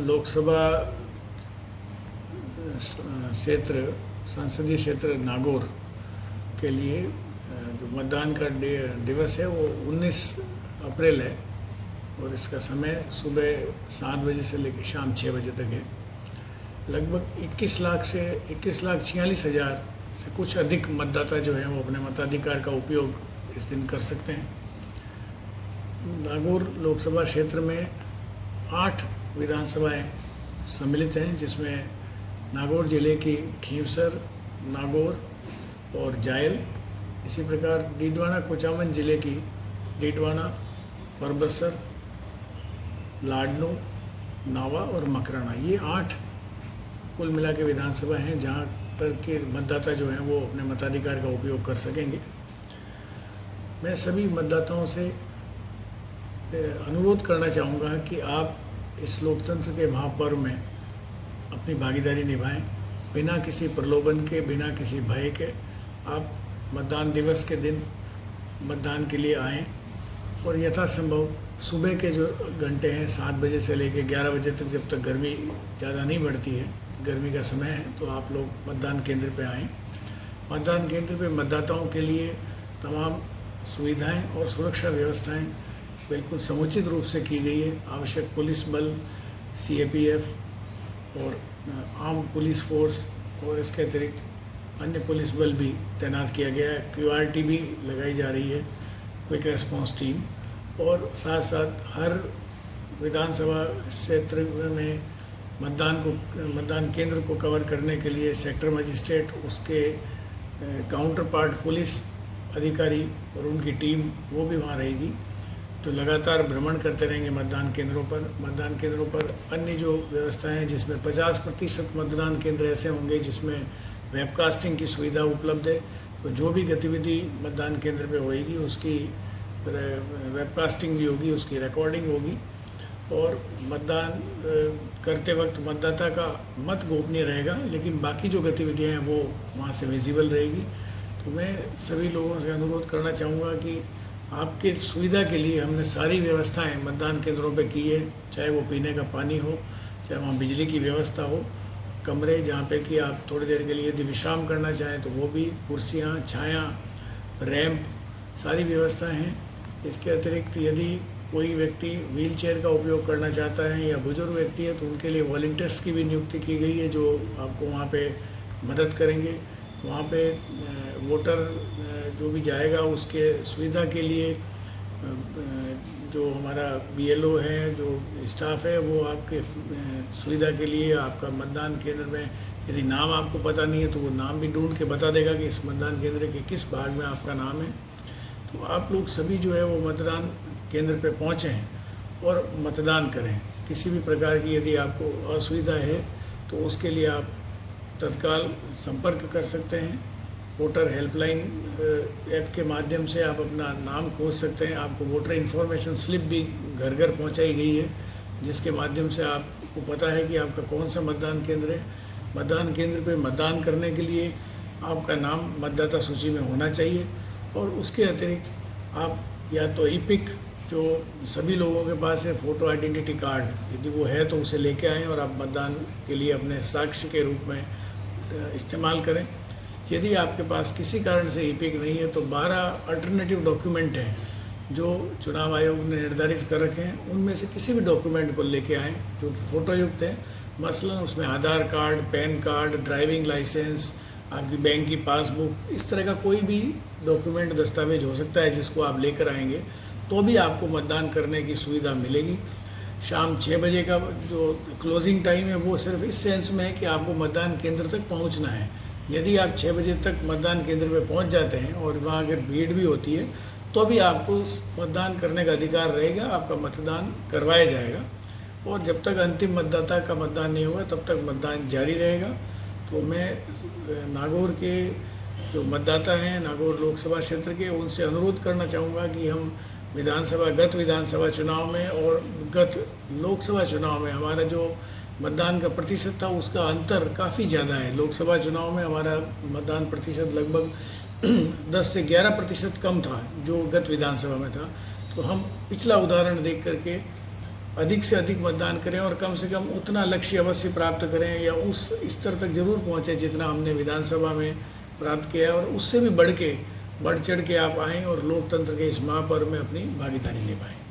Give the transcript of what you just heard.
लोकसभा क्षेत्र संसदीय क्षेत्र नागौर के लिए जो मतदान का दिवस है वो 19 अप्रैल है और इसका समय सुबह 7 बजे से लेकर शाम 6 बजे तक है। लगभग 21 लाख से 21,46,000 से कुछ अधिक मतदाता जो हैं वो अपने मताधिकार का उपयोग इस दिन कर सकते हैं। नागौर लोकसभा क्षेत्र में 8 विधानसभाएं सम्मिलित हैं, जिसमें नागौर जिले की खींवसर, नागौर और जायल, इसी प्रकार डीडवाना कोचामन जिले की डीडवाना, परबसर, लाडनू, नावा और मकराना, ये 8 कुल मिला के विधानसभा हैं जहाँ पर के मतदाता जो हैं वो अपने मताधिकार का उपयोग कर सकेंगे। मैं सभी मतदाताओं से अनुरोध करना चाहूँगा कि आप इस लोकतंत्र के महापर्व में अपनी भागीदारी निभाएं, बिना किसी प्रलोभन के, बिना किसी भय के। आप मतदान दिवस के दिन मतदान के लिए आएँ और यथासंभव सुबह के जो घंटे हैं 7 बजे से लेकर 11 बजे तक, जब तक गर्मी ज़्यादा नहीं बढ़ती है, गर्मी का समय है, तो आप लोग मतदान केंद्र पर आएँ। मतदान केंद्र पे मतदाताओं के लिए तमाम सुविधाएं और सुरक्षा व्यवस्थाएं बिल्कुल समुचित रूप से की गई है। आवश्यक पुलिस बल, CAPF और आर्म पुलिस फोर्स और इसके अतिरिक्त अन्य पुलिस बल भी तैनात किया गया है। QRT भी लगाई जा रही है, क्विक रेस्पॉन्स टीम, और साथ साथ हर विधानसभा क्षेत्र में मतदान केंद्र को कवर करने के लिए सेक्टर मजिस्ट्रेट, उसके काउंटर पार्ट पुलिस अधिकारी और उनकी टीम वो भी वहाँ रहेगी, जो लगातार भ्रमण करते रहेंगे मतदान केंद्रों पर। मतदान केंद्रों पर अन्य जो व्यवस्थाएं हैं, जिसमें 50% मतदान केंद्र ऐसे होंगे जिसमें वेबकास्टिंग की सुविधा उपलब्ध है, तो जो भी गतिविधि मतदान केंद्र पे होएगी उसकी वेबकास्टिंग भी होगी, उसकी रिकॉर्डिंग होगी, और मतदान करते वक्त मतदाता का मत गोपनीय रहेगा, लेकिन बाकी जो गतिविधियां हैं वो वहाँ से विजिबल रहेगी। तो मैं सभी लोगों से अनुरोध करना चाहूँगा कि आपके सुविधा के लिए हमने सारी व्यवस्थाएं मतदान केंद्रों पे की है, चाहे वो पीने का पानी हो, चाहे वहाँ बिजली की व्यवस्था हो, कमरे जहाँ पे कि आप थोड़ी देर के लिए यदि विश्राम करना चाहें तो वो भी, कुर्सियाँ, छाया, रैंप, सारी व्यवस्थाएं हैं। इसके अतिरिक्त यदि कोई व्यक्ति व्हील चेयर का उपयोग करना चाहता है या बुजुर्ग व्यक्ति है तो उनके लिए वॉलंटियर्स की भी नियुक्ति की गई है, जो आपको वहाँ पे मदद करेंगे। वहाँ पे वोटर जो भी जाएगा उसके सुविधा के लिए जो हमारा BLO है, जो स्टाफ है, वो आपके सुविधा के लिए आपका मतदान केंद्र में यदि नाम आपको पता नहीं है तो वो नाम भी ढूंढ के बता देगा कि इस मतदान केंद्र के किस भाग में आपका नाम है। तो आप लोग सभी जो है वो मतदान केंद्र पे पहुँचें और मतदान करें। किसी भी प्रकार की यदि आपको असुविधा है तो उसके लिए आप तत्काल संपर्क कर सकते हैं। वोटर हेल्पलाइन ऐप के माध्यम से आप अपना नाम खोज सकते हैं। आपको वोटर इन्फॉर्मेशन स्लिप भी घर घर पहुंचाई गई है, जिसके माध्यम से आपको पता है कि आपका कौन सा मतदान केंद्र है। मतदान केंद्र पे मतदान करने के लिए आपका नाम मतदाता सूची में होना चाहिए, और उसके अतिरिक्त आप या तो EPIC जो सभी लोगों के पास है, फ़ोटो आइडेंटिटी कार्ड, यदि वो है तो उसे लेके आएँ और आप मतदान के लिए अपने साक्ष्य के रूप में इस्तेमाल करें। यदि आपके पास किसी कारण से EPIC नहीं है तो 12 अल्टरनेटिव डॉक्यूमेंट हैं जो चुनाव आयोग ने निर्धारित कर रखे हैं, उनमें से किसी भी डॉक्यूमेंट को लेके आएँ जो कि फ़ोटोयुक्त है। मसलन उसमें Aadhaar card, PAN card, driving licence, आपकी बैंक की पासबुक, इस तरह का कोई भी डॉक्यूमेंट, दस्तावेज हो सकता है जिसको आप लेकर आएंगे तो भी आपको मतदान करने की सुविधा मिलेगी। शाम 6 बजे का जो क्लोजिंग टाइम है वो सिर्फ इस सेंस में है कि आपको मतदान केंद्र तक पहुंचना है। यदि आप 6 बजे तक मतदान केंद्र पे पहुंच जाते हैं और वहाँ अगर भीड़ भी होती है तो भी आपको मतदान करने का अधिकार रहेगा, आपका मतदान करवाया जाएगा, और जब तक अंतिम मतदाता का मतदान नहीं होगा तब तक मतदान जारी रहेगा। तो मैं नागौर के जो मतदाता हैं, नागौर लोकसभा क्षेत्र के, उनसे अनुरोध करना चाहूँगा कि हम गत विधानसभा चुनाव में और गत लोकसभा चुनाव में हमारा जो मतदान का प्रतिशत था उसका अंतर काफ़ी ज़्यादा है। लोकसभा चुनाव में हमारा मतदान प्रतिशत लगभग 10 से 11% कम था जो गत विधानसभा में था। तो हम पिछला उदाहरण देख करके अधिक से अधिक मतदान करें और कम से कम उतना लक्ष्य अवश्य प्राप्त करें या उस स्तर तक जरूर पहुँचें जितना हमने विधानसभा में प्राप्त किया है, और उससे भी बढ़ चढ़ के आप आएँ और लोकतंत्र के इस महापर्व में अपनी भागीदारी निभाएं।